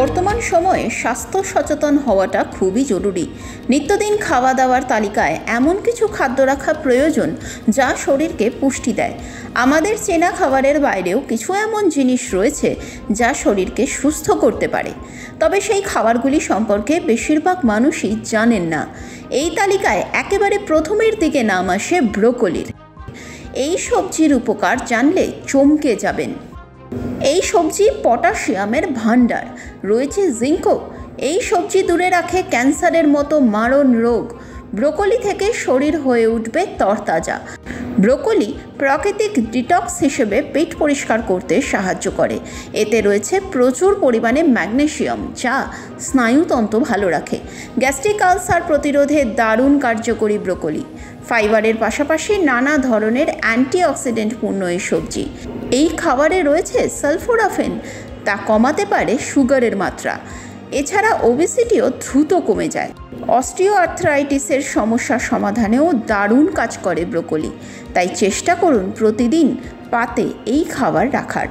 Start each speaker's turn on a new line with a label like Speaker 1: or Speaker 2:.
Speaker 1: বর্তমান সময়ে স্বাস্থ্য সচেতন হওয়াটা খুবই জরুরি। নিত্যদিন খাওয়া দাওয়ার তালিকায় এমন কিছু খাদ্য রাখা প্রয়োজন যা শরীরকে পুষ্টি দেয়। আমাদের চেনা খাবারের বাইরেও কিছু এমন জিনিস রয়েছে যা শরীরকে সুস্থ করতে পারে, তবে সেই খাবারগুলি সম্পর্কে বেশিরভাগ মানুষই জানেন না। এই তালিকায় একেবারে প্রথমের দিকে নাম আসে ব্রোকলির। এই সবজির উপকার জানলে চমকে যাবেন। এই সবজি পটাশিয়ামের ভাণ্ডার, রয়েছে জিঙ্কও। এই সবজি দূরে রাখে ক্যান্সারের মতো মারণ রোগ। ব্রোকলি থেকে শরীর হয়ে উঠবে তরতাজা। ব্রোকলি প্রাকৃতিক ডিটক্স হিসেবে পেট পরিষ্কার করতে সাহায্য করে। এতে রয়েছে প্রচুর পরিমাণে ম্যাগনেসিয়াম, যা স্নায়ুতন্ত্র ভালো রাখে। গ্যাস্ট্রিক আলসার প্রতিরোধে দারুণ কার্যকরী ব্রোকলি। ফাইবারের পাশাপাশি নানা ধরনের অ্যান্টিঅক্সিডেন্ট পূর্ণ এই সবজি। এই খাবারে রয়েছে সালফোরাফেন, তা কমাতে পারে সুগারের মাত্রা। এছাড়া ওবেসিটিও দ্রুত কমে যায়। অস্টিওআর্থ্রাইটিসের সমস্যা সমাধানেও দারুণ কাজ করে ব্রোকলি। তাই চেষ্টা করুন প্রতিদিন পাতে এই খাবার রাখার।